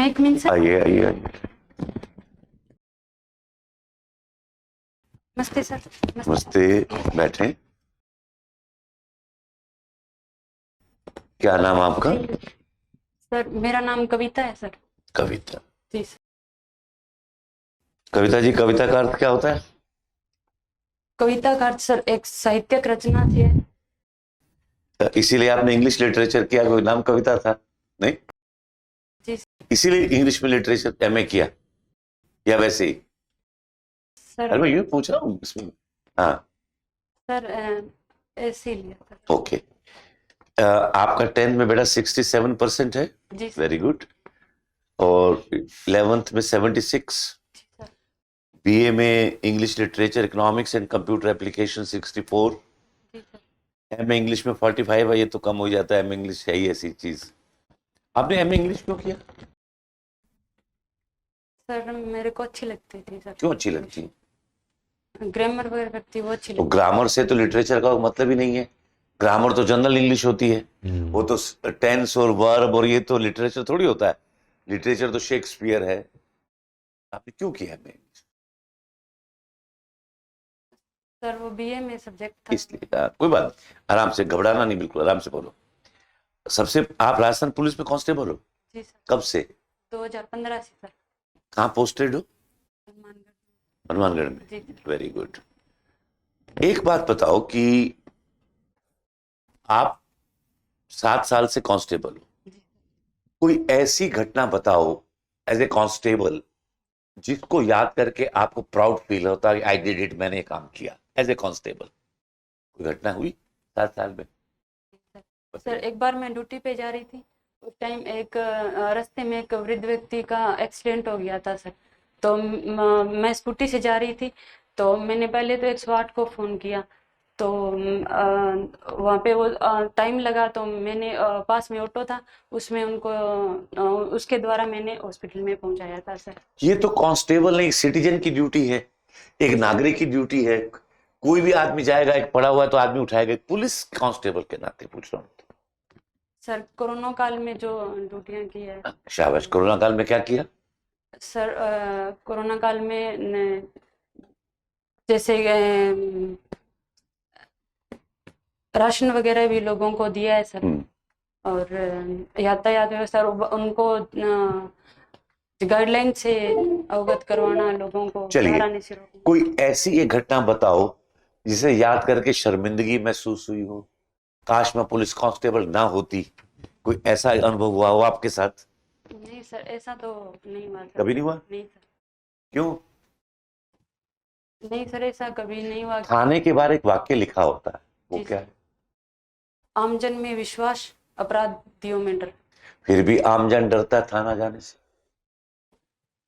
मैं कम इन सर? आइए आइए आइए। नमस्ते सर। नमस्ते। बैठे। क्या नाम आपका? सर मेरा नाम कविता है सर। कविता। जी सर। कविता जी, कविता का अर्थ क्या होता है? कविता का अर्थ सर एक साहित्यिक रचना थी है। इसीलिए आपने इंग्लिश लिटरेचर किया, कोई नाम कविता था? नहीं, जी इसीलिए इंग्लिश में लिटरेचर एमए किया या वैसे ही? सर। अरे मैं ये पूछ रहा हूँ इसमें। हाँ, सर ऐसे ही लिया सर। ओके। आपका 10th में बेटा 67% है। जी सर। Very good. और 11th में 76। जी सर। बीए में English literature economics and computer application 64। जी सर। एम इंग्लिश में 45 है, ये तो कम हो जाता है, एम इंग्लिश है ही ऐसी चीज। आपने एम इंग्लिश क्यों किया? सर मेरे को अच्छी लगती थी सर। क्यों अच्छी लगती है? ग्रामर वगैरह करती वो अच्छी तो लगती। ग्रामर से तो लिटरेचर का मतलब ही नहीं है। ग्रामर तो जनरल इंग्लिश होती है। वो तो टेंस और वर्ब, और ये तो लिटरेचर थोड़ी होता है। लिटरेचर तो शेक्सपियर है। आपने क्यों किया एम इंग्लिश? सर वो बीए में सब्जेक्ट था। इसलिए कोई बात नहीं, आराम से, घबराना नहीं, बिल्कुल आराम से बोलो। सबसे, आप राजस्थान पुलिस में कांस्टेबल हो? जी सर। कब से? 2015 से सर। कहाँ पोस्टेड हो? हनुमानगढ़। हनुमानगढ़ में। जी सर। Very good. एक बात बताओ कि आप 7 साल से कांस्टेबल हो। जी कोई ऐसी घटना बताओ एज ए कांस्टेबल जिसको याद करके आपको प्राउड फील होता है, आई डिड इट, मैंने ये काम किया एज ए कांस्टेबल। कोई घटना हुई 7 साल में? सर। सर एक बार मैं ड्यूटी पे जा रही थी। उस टाइम एक रास्ते में एक वृद्ध व्यक्ति का एक्सीडेंट हो गया था सर। तो मैं स्कूटी से जा रही थी। तो मैंने पहले तो 108 को फ़ोन किया। तो वहाँ पे वो टाइम लगा तो मैंने पास में ऑटो था उसमें उनको उसके द्वारा मैंने हॉस्पिटल में पहुँचाया था सर। ये तो कांस्टेबल नहीं, सिटीजन की ड्यूटी है, एक नागरिक की ड्यूटी है। कोई भी आदमी जाएगा, एक पड़ा हुआ है तो आदमी उठाएगा। पुलिस कांस्टेबल के नाते पूछ रहा हूँ। सर कोरोना काल में जो ड्यूटियाँ की है। शाबाश। कोरोना काल में क्या किया? सर कोरोना काल में जैसे राशन वगैरह भी लोगों को दिया है सर। और यातायात व्यवस्था उनको गाइडलाइन से अवगत करवाना, लोगों को चलिए, बाहर आने से रोकना। कोई ऐसी एक घटना बताओ जिसे याद करके शर्मिंदगी महसूस हुई हो, काश मैं पुलिस कांस्टेबल ना होती। कोई ऐसा अनुभव हुआ हो आपके साथ? नहीं सर ऐसा तो नहीं हुआ सर। कभी नहीं हुआ? नहीं सर। क्यों? नहीं सर ऐसा कभी नहीं हुआ। थाने के बारे एक वाक्य लिखा होता है, वो जी क्या सर। है? आमजन में विश्वास, अपराधियों में डर। फिर भी आमजन डरता है थाना जाने से,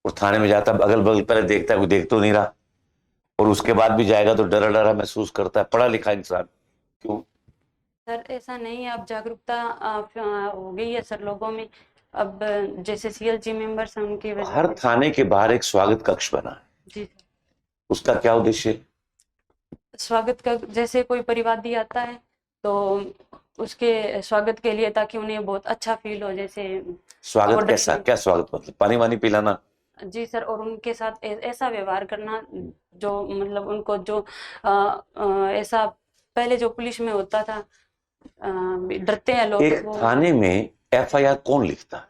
और थाने में जाता अगल बगल पहले देखता है, कोई देख तो नहीं रहा, और उसके बाद भी जाएगा तो डरा डरा महसूस करता है, पढ़ा लिखा इंसान। क्यों? सर ऐसा नहीं है, अब जागरूकता हो गई है सर लोगों में। अब जैसे सीएलजी मेंबर्स हैं उनकी वजह हर से। थाने के बाहर एक स्वागत कक्ष बना है, जी सर। उसका क्या उद्देश्य है? स्वागत का जैसे कोई परिवादी आता है तो उसके स्वागत के लिए, ताकि उन्हें बहुत अच्छा फील हो। जैसे स्वागत ऑर्डर। कैसा, क्या स्वागत मतलब? पानी वानी पिलाना? जी सर। और उनके साथ ऐसा व्यवहार करना जो मतलब उनको जो ऐसा पहले जो पुलिस में होता था, डरते हैं लोग एक वो। थाने में एफआईआर कौन लिखता है?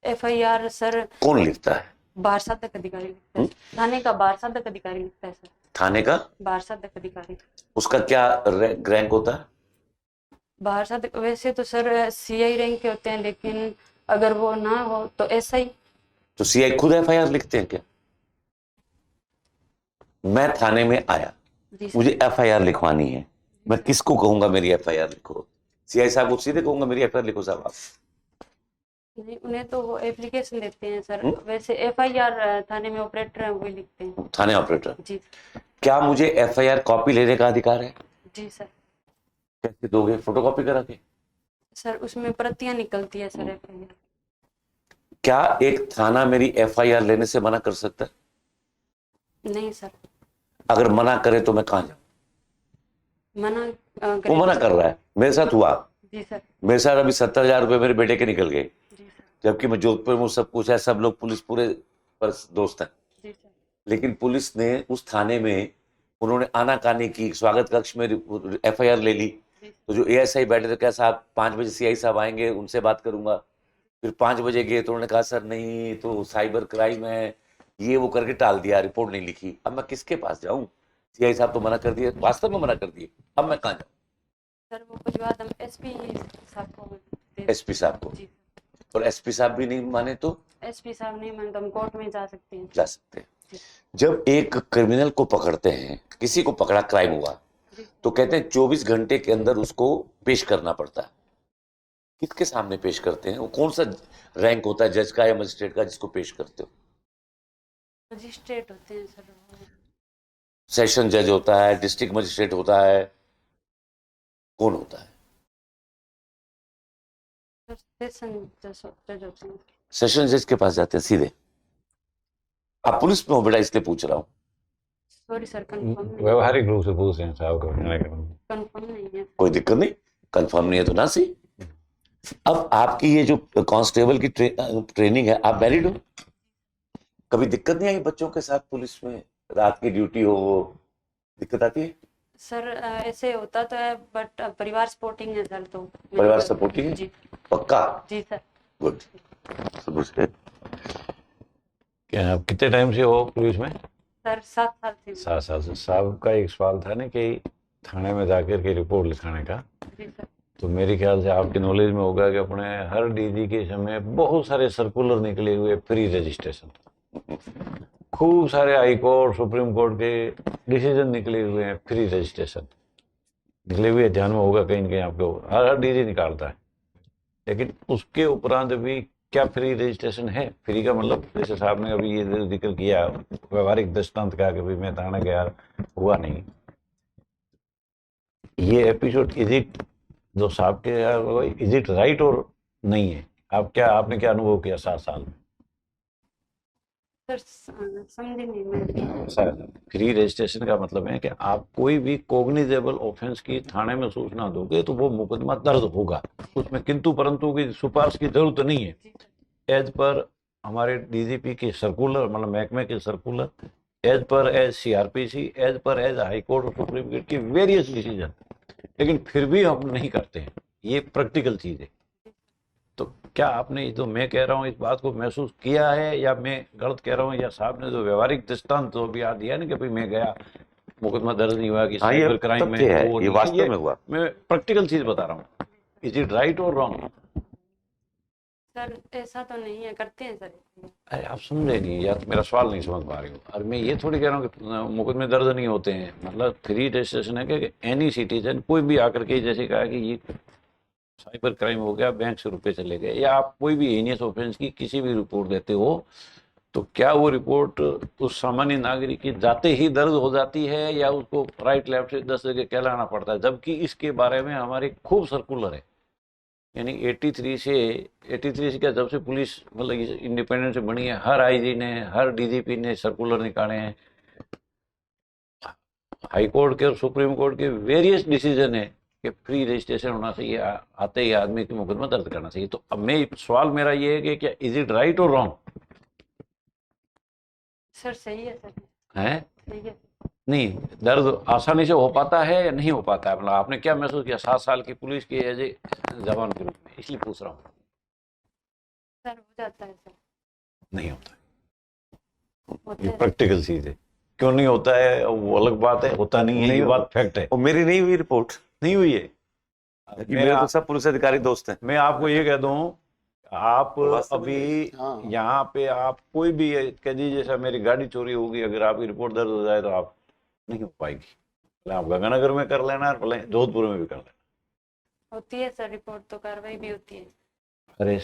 एफआईआर सर कौन लिखता है? बार साधक अधिकारी लिखता है। थाने का बार साधक अधिकारी लिखता है सर। थाने का? बार साधक अधिकारी। उसका क्या रैंक होता है? बाहर साधक वैसे तो सर सीआई रैंक के होते हैं, लेकिन अगर वो ना हो तो ऐसा ही। तो सीआई खुद एफआईआर लिखते हैं क्या? मैं थाने में आया, जी सर। मुझे एफआईआर लिखवानी है, मैं किसको कहूंगा मेरी एफआईआर लिखो? सीआई साहब को सीधे कहूंगा मेरी एफआईआर लिखो साहब आप? नहीं, उन्हें तो वो एप्लीकेशन देते हैं सर। हुँ? वैसे एफआईआर थाने में ऑपरेटर हैं वही लिखते हैं। थाने ऑपरेटर। जी। क्या मुझे एफआईआर कॉपी लेने का अधिकार है? जी सर। कैसे दोगे? फोटोकॉपी करा के? सर उसमें प्रतियां निकलती है सर एफआईआर। क्या एक थाना मेरी एफआईआर लेने से मना कर सकता है? नहीं सर। अगर मना करे तो मैं कहां जाऊं? मना वो करे मना तो। कर रहा है, मेरे साथ हुआ। जी सर। मेरे साथ अभी 70,000 रुपए मेरे बेटे के निकल गए। जी सर। जबकि मैं जोधपुर में सब कुछ है, सब लोग पुलिस पूरे पर दोस्त हैं, जी सर। लेकिन पुलिस ने उस थाने में उन्होंने आनाकानी की, स्वागत कक्ष में एफआईआर ले ली। जी तो जो एएसआई बैठे थे, क्या साहब 5 बजे सीआई साहब आएंगे, उनसे बात करूंगा। फिर 5 बजे गए तो उन्होंने कहा सर नहीं, तो साइबर क्राइम है, ये वो करके टाल दिया, रिपोर्ट नहीं लिखी। अब मैं किसके पास जाऊं? सीआई साहब तो मना कर दिए, वास्तव में मना कर दिए, अब मैं कहाँ जाऊं? सर वो कुछ बात हम एसपी साहब को दे एसपी साहब को? जी और एसपी साहब भी नहीं माने तो एसपी साहब नहीं माने तो हम कोर्ट में जा सकते हैं। जा सकते हैं। जी जब एक क्रिमिनल को पकड़ते हैं, किसी को पकड़ा, क्राइम हुआ, जी तो कहते हैं 24 घंटे के अंदर उसको पेश करना पड़ता है। किसके सामने पेश करते हैं? वो कौन सा रैंक होता है, जज का या मजिस्ट्रेट का, जिसको पेश करते हो? मजिस्ट्रेट होते हैं सर वो। सेशन जज होता है, डिस्ट्रिक्ट मजिस्ट्रेट होता है, कौन होता है? सर सेशन जज होते हैं। सेशन जज के पास जाते हैं सीधे। आप पुलिस में हो बेटा, इसलिए पूछ रहा हूँ। सॉरी सर, कंफर्म नहीं, व्यवहारिक रूप से पूछ रहे हैं साहब को। कंफर्म नहीं है। कोई दिक्कत नहीं, कंफर्म नहीं है तो ना सी। अब आपकी ये जो कांस्टेबल की ट्रेनिंग है, आप मैरिड हो? कभी दिक्कत नहीं आई बच्चों के साथ पुलिस में, रात की ड्यूटी हो, वो दिक्कत आती है? सर ऐसे होता तो है बट परिवार सपोर्टिंग है सर, तो परिवार सपोर्टिंग है? जी पक्का? जी सर। गुड। सब उसके क्या आप कितने टाइम से हो पुलिस में? सर 7 साल से। 7 साल से। साहब का एक सवाल था ना कि थाने में जाकर के रिपोर्ट लिखाने का, जी सर। तो मेरे ख्याल से आपकी नॉलेज में होगा कि अपने हर डीजी के समय बहुत सारे सर्कुलर निकले हुए फ्री रजिस्ट्रेशन, खूब सारे हाई कोर्ट सुप्रीम कोर्ट के डिसीजन निकले हुए हैं फ्री रजिस्ट्रेशन निकले हुए। ध्यान में होगा कहीं ना कहीं आपको, हर डीजी निकालता है। लेकिन उसके उपरांत भी क्या फ्री रजिस्ट्रेशन है? फ्री का मतलब जैसे साहब ने अभी ये जिक्र किया व्यवहारिक दृष्टांत का कि भाई मैं थाने गया, हुआ नहीं। ये एपिसोड इज इट जो साहब के इज इट राइट और नहीं है? आप क्या, आपने क्या अनुभव किया 7 साल में? सर समझी नहीं मैं। फ्री रजिस्ट्रेशन का मतलब है कि आप कोई भी कोग्निजेबल ऑफेंस की थाने में सूचना दोगे तो वो मुकदमा दर्ज होगा, उसमें किंतु परंतु की सिफारिश की जरूरत नहीं है। एज पर हमारे डीजीपी की सर्कुलर, मतलब महकमे के circular, as per as CrPC, as per as high court और सुप्रीम कोर्ट की वेरियस डिसीजन, लेकिन फिर भी हम नहीं करते हैं। ये प्रैक्टिकल चीज है। तो क्या आपने जो मैं कह रहा हूँ इस बात को महसूस किया है, या मैं गलत कह रहा हूँ, या साहब ने जो व्यवहारिक दृष्टांत जो भी याद दिया ना कि भाई मैं गया मुकदमा दर्ज नहीं हुआ कि हाँ, ये साइबर क्राइम में, तथ्य है, वो ये नहीं, वास्तव में हुआ। मैं प्रैक्टिकल चीज बता रहा हूँ। इज इट राइट और रॉन्ग? सर ऐसा तो नहीं है, करते हैं सर। अरे आप समझे नहीं, या तो मेरा सवाल नहीं समझ पा रहे हो। और मैं ये थोड़ी कह रहा हूँ कि मुकदमे दर्ज नहीं होते हैं, मतलब फ्री रजिस्ट्रेशन है कि एनी सिटीजन कोई भी आकर के जैसे कहा कि ये साइबर क्राइम हो गया, बैंक से रुपए चले गए, या आप कोई भी हेनियस ऑफेंस की किसी भी रिपोर्ट देते हो, तो क्या वो रिपोर्ट उस सामान्य नागरिक की जाते ही दर्ज हो जाती है, या उसको राइट लेफ्ट से 10 जगह कहलाना पड़ता है? जबकि इसके बारे में हमारे खूब सर्कुलर है। यानी 83 से क्या, जब से पुलिस मतलब इंडिपेंडेंट से बनी है, हर आईजी ने, हर डीजीपी ने सर्कुलर निकाले हैं। हाई कोर्ट के और सुप्रीम कोर्ट के वेरियस डिसीजन है कि फ्री रजिस्ट्रेशन होना चाहिए, आते ही आदमी की मुकदमा दर्ज करना चाहिए। तो अब मैं, सवाल मेरा ये है कि क्या इज इट राइट और रॉन्ग? सर सही है सर। है सही है। नहीं, दर्द आसानी से हो पाता है या नहीं हो पाता है? मतलब आपने क्या महसूस किया 7 साल की पुलिस की एज ए जवान के रूप में, इसलिए पूछ रहा हूँ। सर हो जाता है सर। नहीं होता, होता ये है। प्रैक्टिकल चीज है। क्यों नहीं होता है वो अलग बात है, होता नहीं है नहीं ये हो- बात फैक्ट है। और मेरी नहीं हुई रिपोर्ट, नहीं हुई है। कि मेरे तो सब पुलिस अधिकारी दोस्त हैं। मैं आपको ये कह दूं, आप वास्तव में अभी हाँ। यहाँ पे आप कोई भी कह दीजिए जैसा मेरी गाड़ी चोरी होगी, अगर आपकी रिपोर्ट दर्ज हो जाए तो आप नहीं हो पाएगी। भले आप गंगानगर में कर लेना, भले जोधपुर में भी कर लेना। होती है सर रिपोर्ट, तो कार्रवाई भी होती है। अरे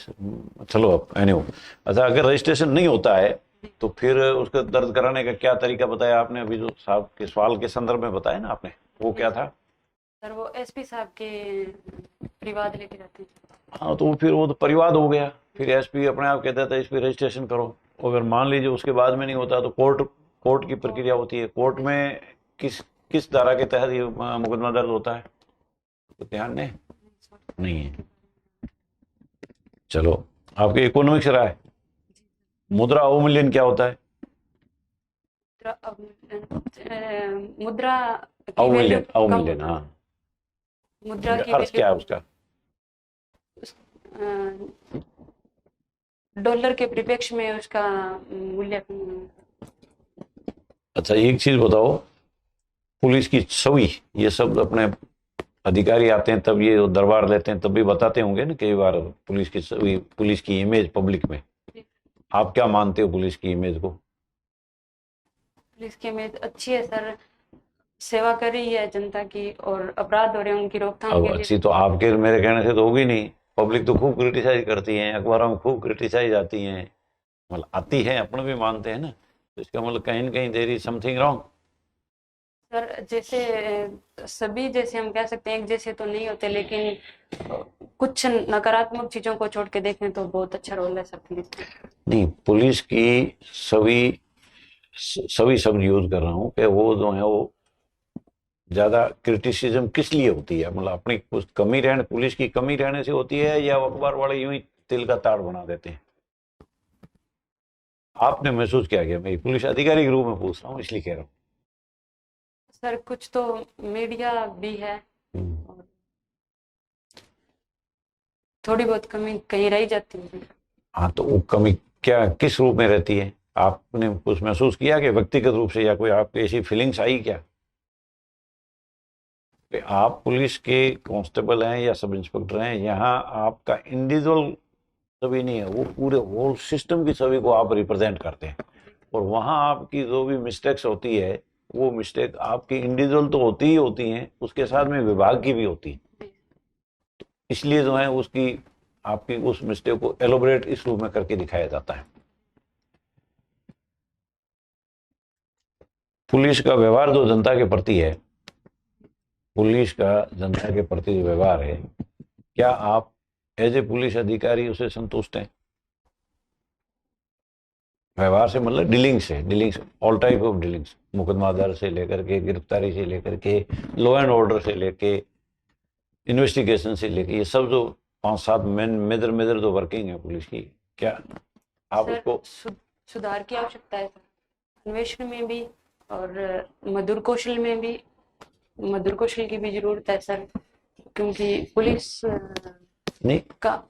चलो अब एनीवे, अच्छा अगर रजिस्ट्रेशन नहीं होता है तो फिर उसको दर्ज कराने का क्या तरीका बताया आपने? अभी जो साहब के सवाल के संदर्भ में बताया ना आपने, वो क्या था? सर वो एसपी साहब के परिवाद लेके जाते हैं। हाँ, तो फिर वो तो परिवाद हो गया। फिर एसपी अपने आप कहता था इस पर रजिस्ट्रेशन करो। अगर मान लीजिए उसके बाद में नहीं होता तो कोर्ट की प्रक्रिया होती है। कोर्ट में किस धारा के तहत ये मुकदमा दर्ज होता है? तो ध्यान नहीं है। चलो आपके इकोनॉमिक्स रहा है? मुद्रा अवमूल्यन क्या होता है? मुद्रा की वैल्यू अवमूल्यन, कम अवमूल्यन, हाँ। मुद्रा की अर्थ क्या है वैल्यू उसका? डॉलर के परिप्रेक्ष्य में उसका मूल्य अच्छा, एक चीज बताओ, पुलिस की छवि, ये सब अपने अधिकारी आते हैं तब ये दरबार लेते हैं तब भी बताते होंगे ना कई बार, पुलिस की छवि, पुलिस की इमेज पब्लिक में। आप क्या मानते हो पुलिस की इमेज को? पुलिस की इमेज अच्छी है सर, सेवा कर रही है जनता की और अपराध हो रहे हैं उनकी रोकथाम अब के लिए। अच्छी तो आपके मेरे कहने से तो होगी नहीं, पब्लिक तो खूब क्रिटिसाइज करती है, अखबारों में खूब क्रिटिसाइज आती हैं, मतलब आती है, अपने भी मानते हैं ना, तो इसका मतलब कहीं न कहीं there is something wrong. Sir जैसे सभी जैसे हम कह सकते हैं एक जैसे तो नहीं होते, लेकिन कुछ नकारात्मक चीजों को छोड़ के देखें तो बहुत अच्छा रोल है सर पुलिस का। नहीं, पुलिस की सभी सभी शब्द यूज कर रहा हूँ कि वो जो है वो ज्यादा क्रिटिसिज्म किस लिए होती है, मतलब अपनी कुछ कमी रहने, पुलिस की कमी रहने से होती है, या अखबार वाले यूं ही तिल का ताड़ बना देते हैं? आपने महसूस क्या किया? मैं पुलिस अधिकारी के रूप में पूछ रहा हूँ, इसलिए कह रहा सर कुछ तो मीडिया भी है हूँ। और थोड़ी बहुत कमी कहीं रह जाती है। हाँ, तो वो कमी क्या किस रूप में रहती है? आपने कुछ महसूस किया कि व्यक्तिगत रूप से, या कोई आपकी ऐसी फीलिंग्स आई क्या कि आप पुलिस के कांस्टेबल हैं या सब इंस्पेक्टर हैं, यहाँ आपका इंडिविजुअल छवि नहीं है, वो पूरे होल सिस्टम की छवि को आप रिप्रेजेंट करते हैं, और वहाँ आपकी जो भी मिस्टेक्स होती है, वो मिस्टेक आपकी इंडिविजुअल तो होती ही होती हैं, उसके साथ में विभाग की भी होती है, इसलिए जो है उसकी आपकी उस मिस्टेक को एलोबरेट इस रूप में करके दिखाया जाता है। पुलिस का व्यवहार जो जनता के प्रति है, पुलिस का जनता के प्रति जो व्यवहार है, क्या आप एज ए पुलिस अधिकारी उसे संतुष्ट हैं? व्यवहार से मतलब dealings, all type of dealings, मुकदमा दर्ज से लेकर के, गिरफ्तारी से लेकर के, लॉ एंड ऑर्डर से लेके, इन्वेस्टिगेशन से लेके, ये सब जो 5-7 मेजर मेजर जो वर्किंग है पुलिस की, क्या आप सर उसको? सुधार की आवश्यकता है सर, अन्वेषण में भी और मधुर कौशल में भी, मधुर कौशल की भी जरूरत है सर, क्योंकि पुलिस नहीं, का।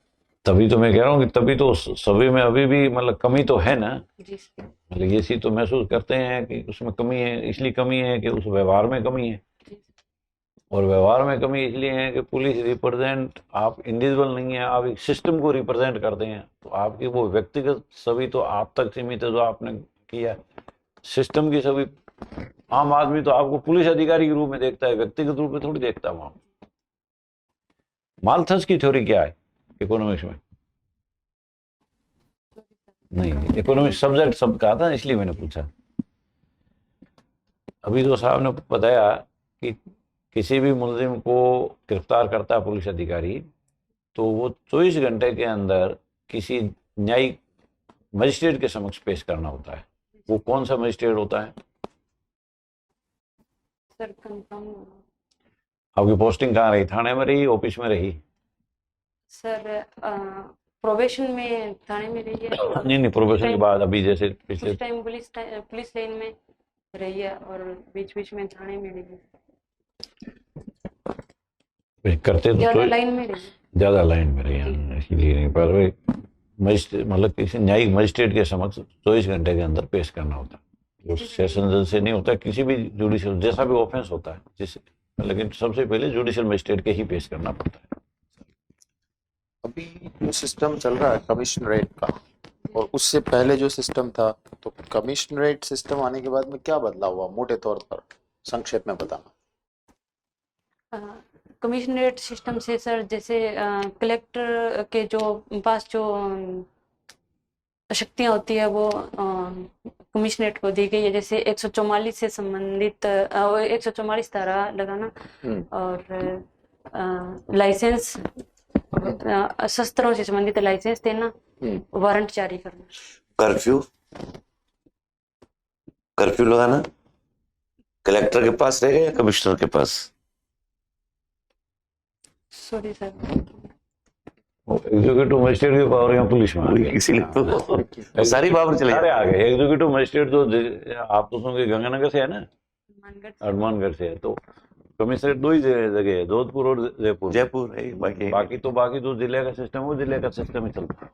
तभी तो मैं कह रहा हूँ कि तभी तो सभी में अभी भी मतलब कमी तो है ना, जी सर। मतलब ये चीज तो महसूस करते हैं कि उसमें कमी है, इसलिए कमी है कि उस व्यवहार में कमी है, जी और व्यवहार में कमी इसलिए है कि पुलिस रिप्रेजेंट, आप इंडिविजुअल नहीं है, आप एक सिस्टम को रिप्रेजेंट करते हैं, तो आपकी वो व्यक्तिगत छवि तो आप तक सीमित है जो आपने किया, सिस्टम की छवि आम आदमी तो आपको पुलिस अधिकारी के रूप में देखता है, व्यक्तिगत रूप में थोड़ी देखता वहां। मालथस की थ्योरी क्या है इकोनॉमिक्स में? नहीं, इकोनॉमिक्स सब्जेक्ट सब कहा था, इसलिए मैंने पूछा। अभी जो साहब ने बताया कि किसी भी मुलजिम को गिरफ्तार करता है पुलिस अधिकारी, तो वो 24 घंटे के अंदर किसी न्यायिक मजिस्ट्रेट के समक्ष पेश करना होता है। वो कौन सा मजिस्ट्रेट होता है? Sir confirm. आपकी पोस्टिंग कहाँ रही? थाने में रही, ऑफिस में रही? सर प्रोबेशन में थाने में रही है और नहीं नहीं, प्रोबेशन के बाद अभी जैसे पिछले कुछ टाइम पुलिस लाइन में रही है और बीच बीच में थाने में रही है, करते तो ज्यादा लाइन में रही है। ज्यादा लाइन में रही हैं, इसलिए नहीं, पर वे मजिस्ट्रेट मतलब किसी न्यायिक मजिस्ट्रेट के समक्ष 24 घंटे के अंदर पेश करना होता है, जो सेशन जज से नहीं होता, किसी भी जुडिशियल जैसा भी ऑफेंस होता है जिस, लेकिन सबसे पहले जुडिशियल मजिस्ट्रेट के ही पेश करना पड़ता है। अभी जो सिस्टम चल रहा है कमिश्नरेट का, और उससे पहले जो सिस्टम था, तो कमिश्नरेट सिस्टम आने के बाद में क्या बदलाव हुआ, मोटे तौर पर संक्षेप में बताना। कमिश्नरेट सिस्टम से सर जैसे कलेक्टर के जो पास जो शक्तियां होती है वो कमिश्नरेट को दी गई है, जैसे 144 से संबंधित 144 धारा लगाना और लाइसेंस, शस्त्रों से संबंधित लाइसेंस देना, वारंट जारी करना। कर्फ्यू, कर्फ्यू लगाना कलेक्टर के पास रहेगा या कमिश्नर के पास? सॉरी सर, एग्जीक्यूटिव मजिस्ट्रेट की पावर यहाँ पुलिस में आ गई। इसीलिए तो सारी पावर चले सारे जाती आ गए। एग्जीक्यूटिव मजिस्ट्रेट तो आप तो सुन के गंगानगर से है ना, हनुमानगढ़ हनुमानगढ़ से है, तो कमिश्नरेट दो ही जगह है, जोधपुर और जयपुर। जयपुर है बाकी बाकी तो जिले का सिस्टम, वो जिले का सिस्टम ही चलता है।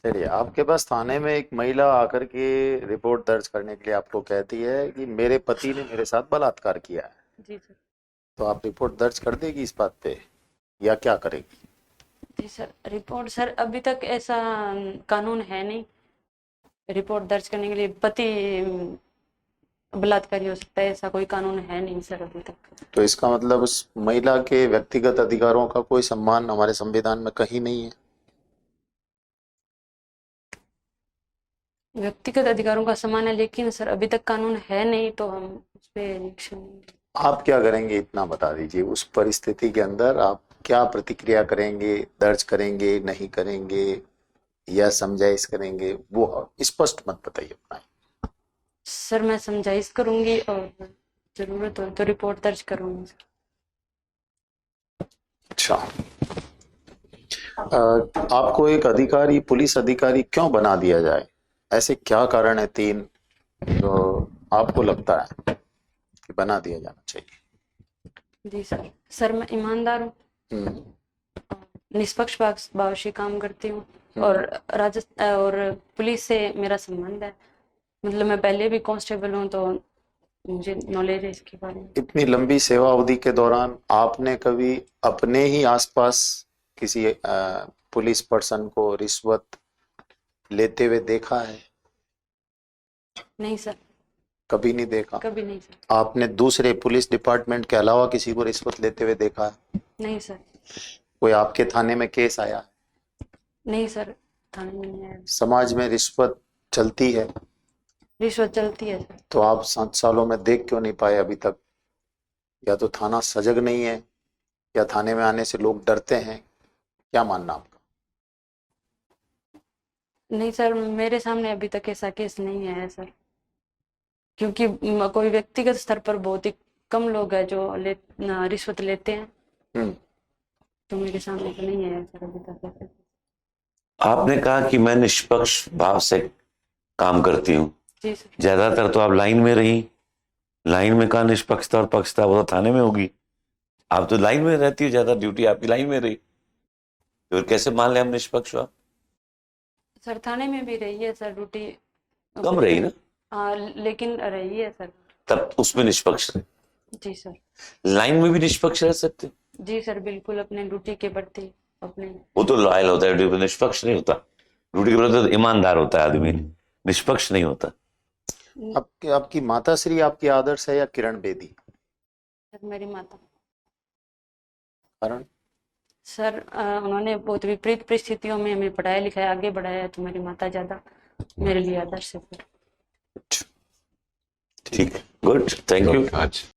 चलिए, आपके पास थाने में एक महिला आकर के रिपोर्ट दर्ज करने के लिए आपको कहती है कि मेरे पति ने मेरे साथ बलात्कार किया है, जी सर। तो आप रिपोर्ट दर्ज कर देगी इस बात पे या क्या करेगी? जी सर, रिपोर्ट सर अभी तक ऐसा कानून है नहीं रिपोर्ट दर्ज करने के लिए पति बलात्कारी हो सकता है, ऐसा कोई कानून है नहीं सर अभी तक। तो इसका मतलब उस महिला के व्यक्तिगत अधिकारों का कोई सम्मान हमारे संविधान में कहीं नहीं है। व्यक्तिगत अधिकारों का सम्मान है, लेकिन सर अभी तक कानून है नहीं, तो हम उस पर एक्शन नहीं लेंगे। आप क्या करेंगे इतना बता दीजिए, उस परिस्थिति के अंदर आप क्या प्रतिक्रिया करेंगे? दर्ज करेंगे, नहीं करेंगे, या समझाइश करेंगे? वो स्पष्ट मत बताइए अपना। सर मैं समझाइश करूंगी और जरूरत हो तो रिपोर्ट दर्ज करूंगी सर। अच्छा, आपको एक अधिकारी, पुलिस अधिकारी क्यों बना दिया जाए? ऐसे क्या कारण है तीन जो आपको लगता है कि बना दिया जाना चाहिए? जी सर, सर मैं ईमानदार हूँ, हम्म, निष्पक्ष भाव से काम करती हूँ और और पुलिस से मेरा संबंध है। मतलब मैं पहले भी कांस्टेबल हूँ, तो मुझे नॉलेज है इसके बारे में। इतनी लंबी सेवा अवधि के दौरान आपने कभी अपने ही आसपास किसी पुलिस पर्सन को रिश्वत लेते हुए देखा है? नहीं सर, कभी नहीं देखा। कभी नहीं सर। आपने दूसरे पुलिस डिपार्टमेंट के अलावा किसी को रिश्वत लेते हुए देखा है? नहीं सर। कोई आपके थाने में केस आया है? नहीं सर, थाने में नहीं आया। समाज में रिश्वत चलती है, रिश्वत चलती है सर। तो आप 7 सालों में देख क्यों नहीं पाए अभी तक? या तो थाना सजग नहीं है, या थाने में आने से लोग डरते हैं, क्या मानना आपका? नहीं सर, मेरे सामने अभी तक ऐसा केस नहीं आया है सर, क्योंकि कोई व्यक्तिगत स्तर पर बहुत ही कम लोग हैं जो रिश्वत लेते हैं, हम्म, तो मेरे सामने तो नहीं आया सर अभी तक ऐसा। आपने कहा कि मैं निष्पक्ष भाव से काम करती हूँ। जी सर। ज्यादातर तो आप लाइन में रही, लाइन में कहा निष्पक्षता और पक्षता, वो तो थाने में होगी। आप तो लाइन में रहती हो, ज्यादा ड्यूटी आपकी लाइन में रही, तो फिर कैसे मान ले हम निष्पक्ष हुआ? सर थाने में भी रही है सर ड्यूटी। कम रही ना, हाँ लेकिन रही है सर। तब उसमें निष्पक्ष रहे। जी सर। लाइन में भी निष्पक्ष रह सकते, जी सर, बिल्कुल अपने ड्यूटी के प्रति अपने। वो तो लॉयल होता है, ड्यूटी पे निष्पक्ष नहीं होता। ड्यूटी के प्रति तो ईमानदार होता है आदमी, निष्पक्ष नहीं होता। आपकी माता श्री आपकी आदर्श है या किरण बेदी? सर मेरी माता। कारण? सर उन्होंने बहुत विपरीत परिस्थितियों में हमें पढ़ाया लिखाया आगे बढ़ाया है, तो मेरी माता ज्यादा मेरे लिए आदर्श है। ठीक है, गुड, थैंक यू। अच्छा।